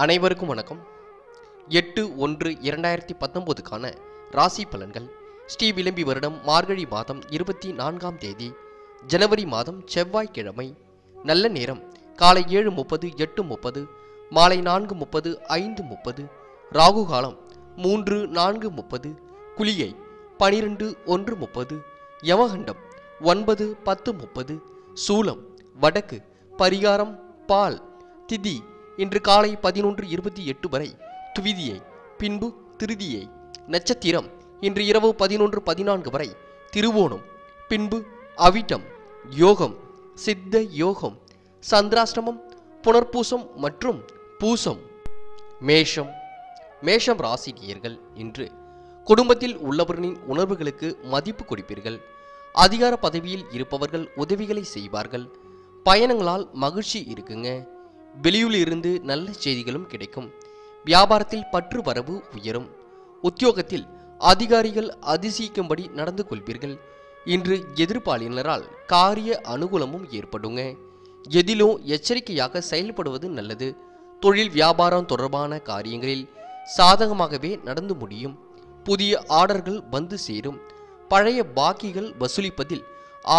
அனைவருக்கும் வணக்கம். 8/1/2019க்கான ராசி பலன்கள். ஸ்ரீ விளம்பி வருடம் மார்கழி மாதம் 24ஆம் தேதி ஜனவரி மாதம் செவ்வாய்க்கிழமை. நல்ல நேரம் காலை 7:30 8:30, மாலை 4:30 5:30. ராகு காலம் 3-4:30, குளிகை 12-1:30, யமகண்டம் 9-10:30, சூலம் வடக்கு, பரிகாரம் பால். திதி இன்று காலை 11:28 வரை துவிதியை, பின்பு திருதியை. நட்சத்திரம் இன்று இரவு 11:14 வரை திருவோணம், பின்பு அவிட்டம். யோகம் சித்த யோகம். சந்திராஷ்டமம் புனர்பூசம் மற்றும் பூசம். மேஷம் ராசி நேயர்கள், இன்று குடும்பத்தில் உள்ளவர்களின் உணர்வுகளுக்கு மதிப்பு கொடுப்பீர்கள். அதிகார பதவியில் இருப்பவர்கள் உதவிகளை செய்வார்கள். பயணங்களால் மகிழ்ச்சி இருக்குங்க. வெளியூரில் இருந்து நல்ல செய்திகளும் கிடைக்கும். வியாபாரத்தில் பற்று வரவு உயரும். உத்தியோகத்தில் அதிகாரிகள் அதிசயிக்கும்படி நடந்து கொள்வீர்கள். இன்று எதிர்ப்பாளினரால் காரிய அனுகூலமும் ஏற்படுங்க. எதிலும் எச்சரிக்கையாக செயல்படுவது நல்லது. தொழில் வியாபாரம் தொடர்பான காரியங்களில் சாதகமாகவே நடந்து முடியும். புதிய ஆர்டர்கள் வந்து சேரும். பழைய பாக்கிகள் வசூலிப்பதில்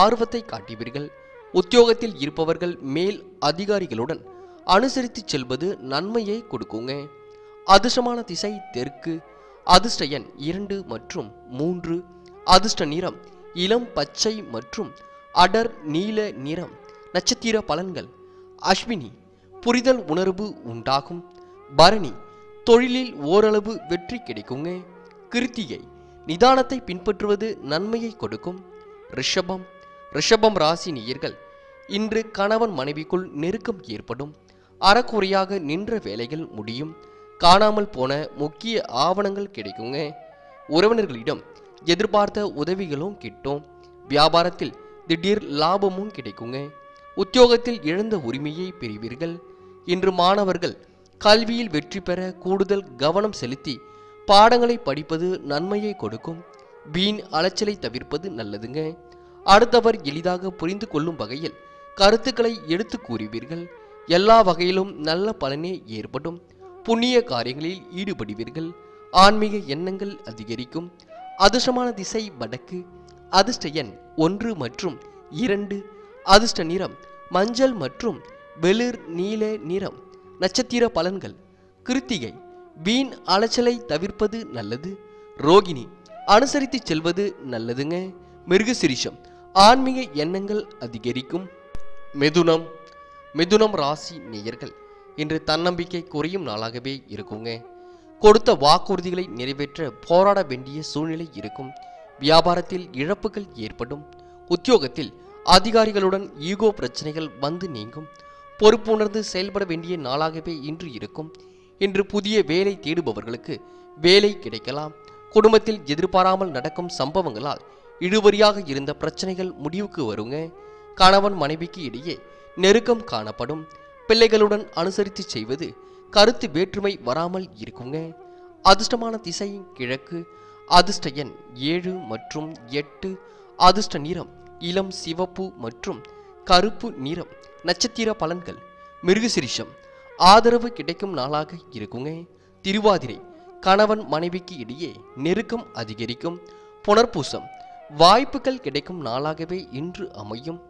ஆர்வத்தை காட்டுவீர்கள். உத்தியோகத்தில் இருப்பவர்கள் மேல் அதிகாரிகளுடன் அனுசரித்து செல்வது நன்மையை கொடுக்குங்க. அதிர்ஷ்டமான திசை தெற்கு. அதிர்ஷ்ட எண் 2 மற்றும் 3. அதிர்ஷ்ட நிறம் இளம் பச்சை மற்றும் அடர் நீல நிறம். நட்சத்திர பலன்கள். அஸ்வினி புரிதல் உணர்வு உண்டாகும். பரணி தொழிலில் ஓரளவு வெற்றி கிடைக்குங்க. கிருத்திகை நிதானத்தை பின்பற்றுவது நன்மையை கொடுக்கும். ரிஷபம் ராசி நேயர்கள், இன்று கணவன் மனைவிக்குள் நெருக்கம் ஏற்படும். அறக்குறையாக நின்ற வேலைகள் முடியும். காணாமல் போன முக்கிய ஆவணங்கள் கிடைக்குங்க. உறவினர்களிடம் எதிர்பார்த்த உதவிகளும் கிட்டும். வியாபாரத்தில் திடீர் லாபமும் கிடைக்குங்க. உத்தியோகத்தில் இழந்த உரிமையை பெறுவீர்கள். இன்று மாணவர்கள் கல்வியில் வெற்றி பெற கூடுதல் கவனம் செலுத்தி பாடங்களை படிப்பது நன்மையை கொடுக்கும். வீண் அலைச்சலை தவிர்ப்பது நல்லதுங்க. அடுத்தவர் எளிதாக புரிந்து கொள்ளும் வகையில் கருத்துக்களை எடுத்து கூறுவீர்கள். எல்லா வகையிலும் நல்ல பலனே ஏற்படும். புண்ணிய காரியங்களில் ஈடுபடுவீர்கள். ஆன்மீக எண்ணங்கள் அதிகரிக்கும். அதிர்ஷ்டமான திசை வடக்கு. அதிர்ஷ்ட எண் 1 மற்றும் 2. அதிர்ஷ்ட நிறம் மஞ்சள் மற்றும் வெளிர் நீல நிறம். நட்சத்திர பலன்கள். கிருத்திகை வீண் அலைச்சலை தவிர்ப்பது நல்லது. ரோகிணி அனுசரித்து செல்வது நல்லதுங்க. மிருகசிரிஷம் ஆன்மீக எண்ணங்கள் அதிகரிக்கும். மிதுனம் ராசி நேயர்கள், இன்று தன்னம்பிக்கை குறையும் நாளாகவே இருக்குங்க. கொடுத்த வாக்குறுதிகளை நிறைவேற்ற போராட வேண்டிய சூழ்நிலை இருக்கும். வியாபாரத்தில் இழப்புகள் ஏற்படும். உத்தியோகத்தில் அதிகாரிகளுடன் ஈகோ பிரச்சனைகள் வந்து நீங்கும். பொறுப்புணர்ந்து செயல்பட வேண்டிய நாளாகவே இன்று இருக்கும். இன்று புதிய வேலை தேடுபவர்களுக்கு வேலை கிடைக்கலாம். குடும்பத்தில் எதிர்பாராமல் நடக்கும் சம்பவங்களால் இழுபறியாக இருந்த பிரச்சனைகள் முடிவுக்கு வருங்க. கணவன் மனைவிக்கு இடையே நெருக்கம் காணப்படும். பிள்ளைகளுடன் அனுசரித்து செய்வது கருத்து வேற்றுமை வராமல் இருக்குங்க. அதிர்ஷ்டமான திசை கிழக்கு. அதிர்ஷ்ட எண் 7 மற்றும் 8. அதிர்ஷ்ட நிறம் இளம் சிவப்பு மற்றும் கருப்பு நிறம். நட்சத்திர பலன்கள். மிருகசிரிஷம் ஆதரவு கிடைக்கும் நாளாக இருக்குங்க. திருவாதிரை கணவன் மனைவிக்கு இடையே நெருக்கம் அதிகரிக்கும். புனர்பூசம் வாய்ப்புகள் கிடைக்கும் நாளாகவே இன்று அமையும்.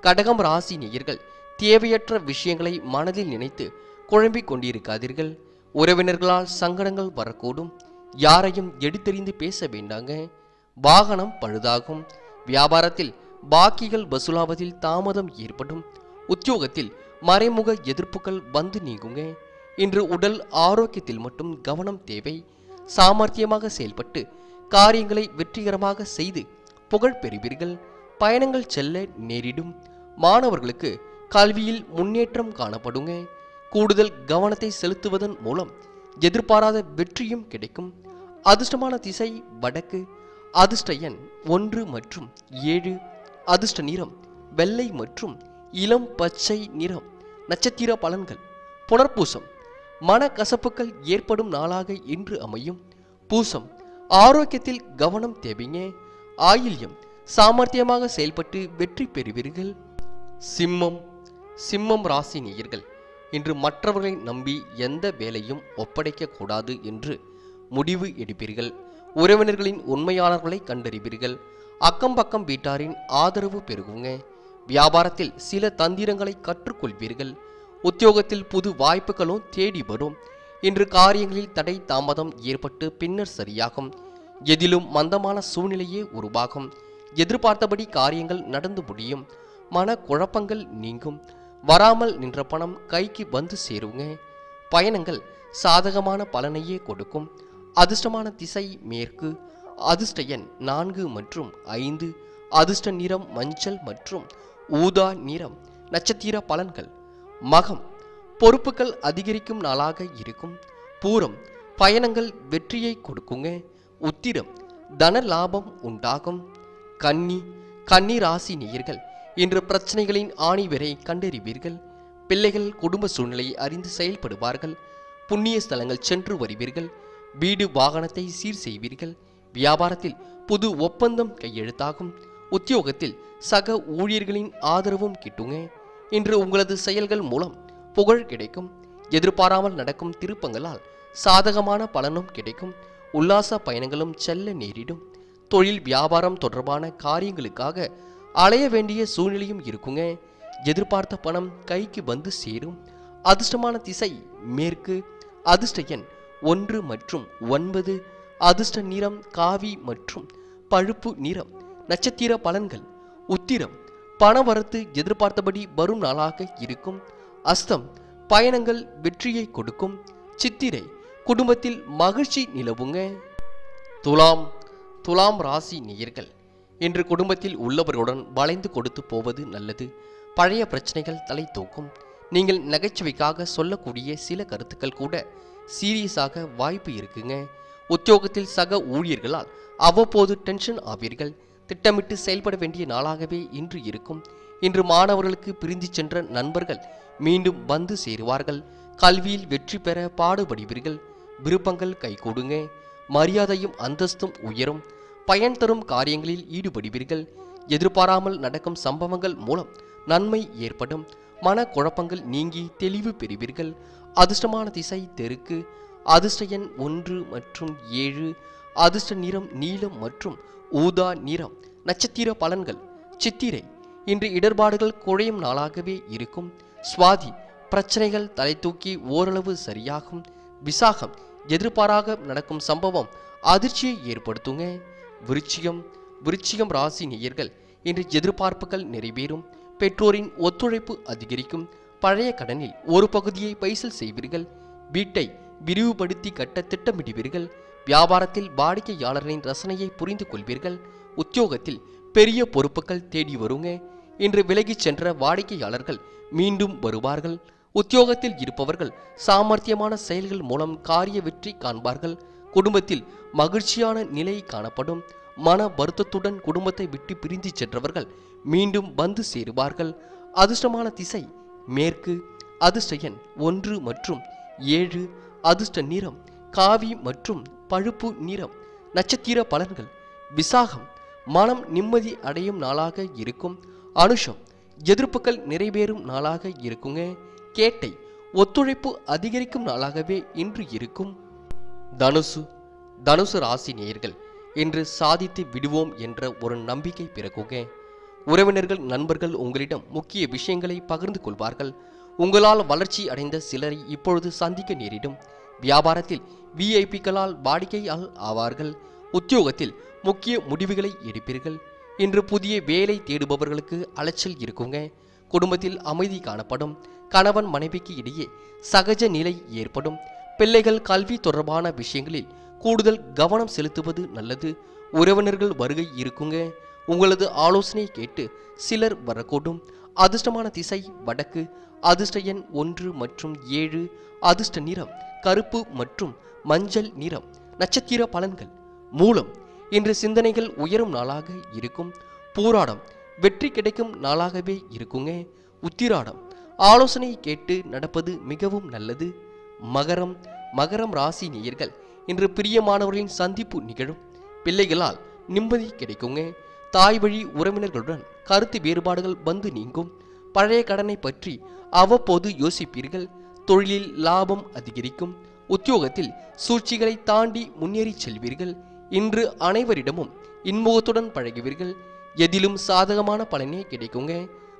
கடகம் ராசி நேயர்கள், தேவையற்ற விஷயங்களை மனதில் நினைத்து குழம்பிக் கொண்டிருக்காதீர்கள். உறவினர்களால் சங்கடங்கள் வரக்கூடும். யாரையும் எடுத்தெறிந்து பேச வேண்டாங்க. வாகனம் பழுதாகும். வியாபாரத்தில் பாக்கிகள் வசூலாவதில் தாமதம் ஏற்படும். உத்தியோகத்தில் மறைமுக எதிர்ப்புகள் வந்து நீங்குங்க. இன்று உடல் ஆரோக்கியத்தில் மட்டும் கவனம் தேவை. சாமர்த்தியமாக செயல்பட்டு காரியங்களை வெற்றிகரமாக செய்து புகழ் பெறுவீர்கள். பயணங்கள் செல்ல நேரிடும். மாணவர்களுக்கு கல்வியில் முன்னேற்றம் காணப்படுங்க. கூடுதல் கவனத்தை செலுத்துவதன் மூலம் எதிர்பாராத வெற்றியும் கிடைக்கும். அதிர்ஷ்டமான திசை வடக்கு. அதிர்ஷ்ட எண் 1 மற்றும் 7. அதிர்ஷ்ட நிறம் வெள்ளை மற்றும் இளம் பச்சை நிறம். நட்சத்திர பலன்கள். புனர்பூசம் மனக்கசப்புகள் ஏற்படும் நாளாக இன்று அமையும். பூசம் ஆரோக்கியத்தில் கவனம் தேவைங்க. ஆயில்யம் சாமர்த்தியமாக செயல்பட்டு வெற்றி பெறுவீர்கள். சிம்மம் ராசி நேயர்கள், இன்று மற்றவர்களை நம்பி எந்த வேலையும் ஒப்படைக்க கூடாது என்று முடிவு எடுப்பீர்கள். உறவினர்களின் உண்மையாளர்களை கண்டறிவீர்கள். அக்கம் பக்கம் வீட்டாரின் ஆதரவு பெருகுங்க. வியாபாரத்தில் சில தந்திரங்களை கற்றுக்கொள்வீர்கள். உத்தியோகத்தில் புது வாய்ப்புகளும் தேடி வரும். இன்று காரியங்களில் தடை தாமதம் ஏற்பட்டு பின்னர் சரியாகும். எதிலும் மந்தமான சூழ்நிலையே உருவாகும். எதிர்பார்த்தபடி காரியங்கள் நடந்து முடியும். மன குழப்பங்கள் நீங்கும். வராமல் நின்ற பணம் கைக்கு வந்து சேருங்க. பயணங்கள் சாதகமான பலனையே கொடுக்கும். அதிர்ஷ்டமான திசை மேற்கு. அதிர்ஷ்ட எண் 4 மற்றும் 5. அதிர்ஷ்ட நிறம் மஞ்சள் மற்றும் ஊதா நிறம். நட்சத்திர பலன்கள். மகம் பொறுப்புகள் அதிகரிக்கும் நாளாக இருக்கும். பூரம் பயணங்கள் வெற்றியை கொடுக்குங்க. உத்திரம் தன லாபம் உண்டாகும். கன்னி ராசி நேயர்கள் இன்று பிரச்சனைகளின் ஆணிவரை கண்டறிவீர்கள். பிள்ளைகள் குடும்ப சூழ்நிலையை அறிந்து செயல்படுவார்கள். புண்ணிய ஸ்தலங்கள் சென்று வருவீர்கள். வீடு வாகனத்தை சீர் செய்வீர்கள். வியாபாரத்தில் புது ஒப்பந்தம் கையெழுத்தாகும். உத்தியோகத்தில் சக ஊழியர்களின் ஆதரவும் கிட்டுங்க. இன்று உங்களது செயல்கள் மூலம் புகழ் கிடைக்கும். எதிர்பாராமல் நடக்கும் திருப்பங்களால் சாதகமான பலனும் கிடைக்கும். உல்லாச பயணங்களும் செல்ல நேரிடும். தொழில் வியாபாரம் தொடர்பான காரியங்களுக்காக அலைய வேண்டிய சூழ்நிலையும் இருக்குங்க. எதிர்பார்த்த பணம் கைக்கு வந்து சேரும். அதிர்ஷ்டமான திசை மேற்கு. அதிர்ஷ்ட எண் 1 மற்றும் 9. அதிர்ஷ்ட நிறம் காவி மற்றும் பழுப்பு நிறம். நட்சத்திர பலன்கள். உத்திரம் பணவரத்து எதிர்பார்த்தபடி வரும் நாளாக இருக்கும். அஸ்தம் பயணங்கள் வெற்றியை கொடுக்கும். சித்திரை குடும்பத்தில் மகிழ்ச்சி நிலவுங்க. துலாம் ராசி நேயர்கள் இன்று குடும்பத்தில் உள்ளவர்களுடன் வளைந்து கொடுத்து போவது நல்லது. பழைய பிரச்சனைகள் தலை தூக்கும். நீங்கள் நகைச்சுவைக்காக சொல்லக்கூடிய சில கருத்துக்கள் கூட சீரியஸாக வாய்ப்பு இருக்குங்க. உத்தியோகத்தில் சக ஊழியர்களால் அவ்வப்போது டென்ஷன் ஆவீர்கள். திட்டமிட்டு செயல்பட வேண்டிய நாளாகவே இன்று இருக்கும். இன்று மாணவர்களுக்கு பிரிந்து சென்ற நண்பர்கள் மீண்டும் வந்து சேருவார்கள். கல்வியில் வெற்றி பெற பாடுபடுவீர்கள். விருப்பங்கள் கைகூடுங்க. மரியாதையும் அந்தஸ்தும் உயரும். பயன் தரும் காரியங்களில் ஈடுபடுவீர்கள். எதிர்பாராமல் நடக்கும் சம்பவங்கள் மூலம் நன்மை ஏற்படும். மன குழப்பங்கள் நீங்கி தெளிவு பெறுவீர்கள். அதிர்ஷ்டமான திசை தெற்கு. அதிர்ஷ்ட எண் 1 மற்றும் 7. அதிர்ஷ்ட நிறம் நீலம் மற்றும் ஊதா நிறம். நட்சத்திர பலன்கள். சித்திரை இன்று இடர்பாடுகள் குறையும் நாளாகவே இருக்கும். சுவாதி பிரச்சனைகள் தலை தூக்கி ஓரளவு சரியாகும். விசாகம் எதிர்பாராக நடக்கும் சம்பவம் அதிர்ச்சியை ஏற்படுத்துங்க. விருச்சிகம் ராசி நேயர்கள் இன்று எதிர்பார்ப்புகள் நிறைவேறும். பெற்றோரின் ஒத்துழைப்பு அதிகரிக்கும். பழைய கடனில் ஒரு பகுதியை பைசல் செய்வீர்கள். வீட்டை விரிவுபடுத்தி கட்ட திட்டமிடுவீர்கள். வியாபாரத்தில் வாடிக்கையாளர்களின் ரசனையை புரிந்து கொள்வீர்கள். உத்தியோகத்தில் பெரிய பொறுப்புகள் தேடி வருங்க. இன்று விலகிச் சென்ற வாடிக்கையாளர்கள் மீண்டும் வருவார்கள். உத்தியோகத்தில் இருப்பவர்கள் சாமர்த்தியமான செயல்கள் மூலம் காரிய வெற்றி காண்பார்கள். குடும்பத்தில் மகிழ்ச்சியான நிலை காணப்படும். மன வருத்தத்துடன் குடும்பத்தை விட்டு பிரிந்து சென்றவர்கள் மீண்டும் வந்து சேருவார்கள். அதிர்ஷ்டமான திசை மேற்கு. அதிர்ஷ்ட எண் 1 மற்றும் 7. அதிர்ஷ்ட நிறம் காவி மற்றும் பழுப்பு நிறம். நட்சத்திர பலன்கள். விசாகம் மனம் நிம்மதி அடையும் நாளாக இருக்கும். அனுஷம் எதிர்ப்புகள் நிறைவேறும் நாளாக இருக்குங்க. கேட்டை ஒத்துழைப்பு அதிகரிக்கும் நாளாகவே இன்று இருக்கும். தனுசு ராசி நேயர்கள் இன்று சாதித்து விடுவோம் என்ற ஒரு நம்பிக்கை பிறகுங்க. உறவினர்கள் நண்பர்கள் உங்களிடம் முக்கிய விஷயங்களை பகிர்ந்து கொள்வார்கள். உங்களால் வளர்ச்சி அடைந்த சிலரை இப்பொழுது சந்திக்க நேரிடும். வியாபாரத்தில் விஐபிக்களால் வாடிக்கையால் ஆவார்கள். உத்தியோகத்தில் முக்கிய முடிவுகளை எடுப்பீர்கள். இன்று புதிய வேலை தேடுபவர்களுக்கு அலைச்சல் இருக்குங்க. குடும்பத்தில் அமைதி காணப்படும். கணவன் மனைவிக்கு இடையே சகஜ நிலை ஏற்படும். பிள்ளைகள் கல்வி தொடர்பான விஷயங்களில் கூடுதல் கவனம் செலுத்துவது நல்லது. உறவினர்கள் வருகை இருக்குங்க. உங்களது ஆலோசனை கேட்டு சிலர் வரக்கூடும். அதிர்ஷ்டமான திசை வடக்கு. அதிர்ஷ்ட எண் 1 மற்றும் 7. அதிர்ஷ்ட நிறம் கருப்பு மற்றும் மஞ்சள் நிறம். நட்சத்திர பலன்கள். மூலம் இன்று சிந்தனைகள் உயரும் நாளாக இருக்கும். பூராடம் வெற்றி கிடைக்கும் நாளாகவே இருக்குங்க. உத்திராடம் ஆலோசனை கேட்டு நடப்பது மிகவும் நல்லது. மகரம் ராசி நேயர்கள் இன்று பிரியமானவர்களின் சந்திப்பு நிகழும். பிள்ளைகளால் நிம்மதி கிடைக்குங்க. தாய் வழி உறவினர்களுடன் கருத்து வேறுபாடுகள் வந்து நீங்கும். பழைய கடனை பற்றி அவ்வப்போது யோசிப்பீர்கள். தொழிலில் லாபம் அதிகரிக்கும். உத்தியோகத்தில் சூழ்ச்சிகளை தாண்டி முன்னேறி செல்வீர்கள். இன்று அனைவரிடமும் இன்முகத்துடன் பழகுவீர்கள். எதிலும் சாதகமான பலனே கிடைக்குங்க.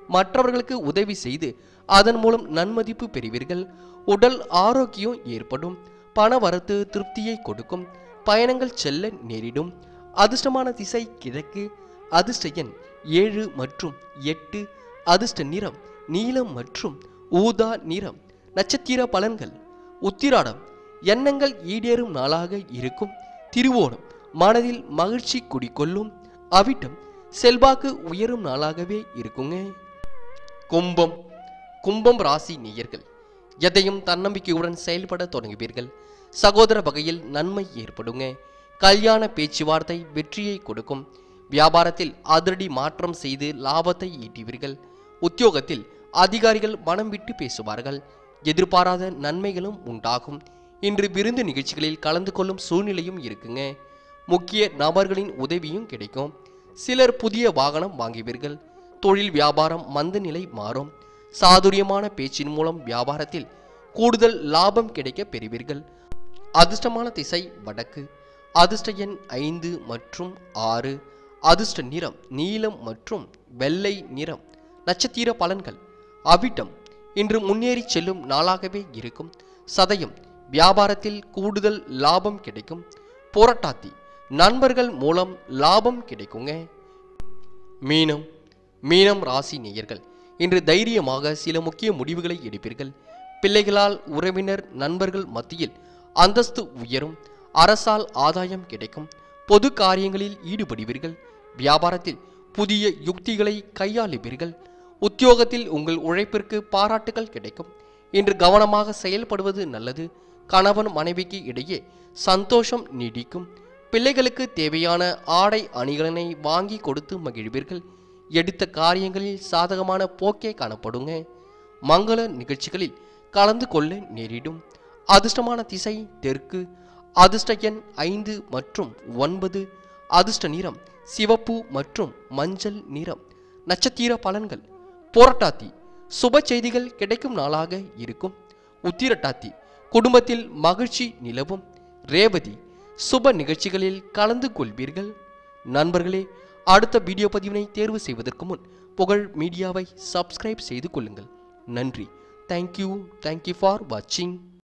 மற்றவர்களுக்கு உதவி செய்து அதன் மூலம் நன்மதிப்பு பெறுவீர்கள். உடல் ஆரோக்கியம் ஏற்படும். பண வரத்து திருப்தியை கொடுக்கும். பயணங்கள் செல்ல நேரிடும். அதிர்ஷ்டமான திசை கிழக்கு. அதிர்ஷ்ட எண் 7 மற்றும் 8. அதிர்ஷ்ட நிறம் நீலம் மற்றும் ஊதா நிறம். நட்சத்திர பலன்கள்: உத்திராடம் எண்ணங்கள் ஈடேறும் நாளாக இருக்கும். திருவோணம் மனதில் மகிழ்ச்சி குடிக்கொள்ளும். அவிட்டம் செல்வாக்கு உயரும் நாளாகவே இருக்குங்க. கும்பம் ராசி நேயர்கள் எதையும் தன்னம்பிக்கையுடன் செயல்பட தொடங்குவீர்கள். சகோதர வகையில் நன்மை ஏற்படுங்க. கல்யாண பேச்சுவார்த்தை வெற்றியை கொடுக்கும். வியாபாரத்தில் அதிரடி மாற்றம் செய்து லாபத்தை ஈட்டுவீர்கள். உத்தியோகத்தில் அதிகாரிகள் மனம் விட்டு பேசுவார்கள். எதிர்பாராத நன்மைகளும் உண்டாகும். இன்று விருந்து நிகழ்ச்சிகளில் கலந்து கொள்ளும் சூழ்நிலையும் இருக்குங்க. முக்கிய நபர்களின் உதவியும் கிடைக்கும். சிலர் புதிய வாகனம் வாங்குவீர்கள். தொழில் வியாபாரம் மந்த நிலை மாறும். சாதுரியமான பேச்சின் மூலம் வியாபாரத்தில் கூடுதல் லாபம் கிடைக்க பெறுவீர்கள். அதிர்ஷ்டமான திசை வடக்கு. அதிர்ஷ்ட எண் 5 மற்றும் 6. அதிர்ஷ்ட நிறம் நீலம் மற்றும் வெள்ளை நிறம். நட்சத்திர பலன்கள்: அவிட்டம் இன்று முன்னேறி செல்லும் நாளாகவே இருக்கும். சதயம் வியாபாரத்தில் கூடுதல் லாபம் கிடைக்கும். புரட்டாதி நண்பர்கள் மூலம் லாபம் கிடைக்குங்க. மீனம் ராசி நேயர்கள் இன்று தைரியமாக சில முக்கிய முடிவுகளை எடுப்பீர்கள். பிள்ளைகளால் உறவினர் நண்பர்கள் மத்தியில் அந்தஸ்து உயரும். அரசால் ஆதாயம் கிடைக்கும். பொது காரியங்களில் ஈடுபடுவீர்கள். வியாபாரத்தில் புதிய யுக்திகளை கையாளுவீர்கள். உத்தியோகத்தில் உங்கள் உழைப்பிற்கு பாராட்டுகள் கிடைக்கும். இன்று கவனமாக செயல்படுவது நல்லது. கணவன் மனைவிக்கு இடையே சந்தோஷம் நீடிக்கும். பிள்ளைகளுக்கு தேவையான ஆடை அணிகலனை வாங்கி கொடுத்து மகிழ்வீர்கள். எடுத்த காரியங்களில் சாதகமான போக்கே காணப்படுங்க. மங்கள நிகழ்ச்சிகளில் கலந்து கொள்ள நேரிடும். அதிர்ஷ்டமான திசை தெற்கு. அதிர்ஷ்ட எண் 5 மற்றும் 9. அதிர்ஷ்ட நிறம் சிவப்பு மற்றும் மஞ்சள் நிறம். நட்சத்திர பலன்கள்: புரட்டாதி சுப செய்திகள் கிடைக்கும் நாளாக இருக்கும். உத்திரட்டாதி குடும்பத்தில் மகிழ்ச்சி நிலவும். ரேவதி சுப நிகழ்ச்சிகளில் கலந்து கொள்வீர்கள். நண்பர்களே, அடுத்த வீடியோ பதிவினை தேர்வு செய்வதற்கு முன் புகழ் மீடியாவை சப்ஸ்கிரைப் செய்து கொள்ளுங்கள். நன்றி. தேங்க்யூ ஃபார் வாட்சிங்.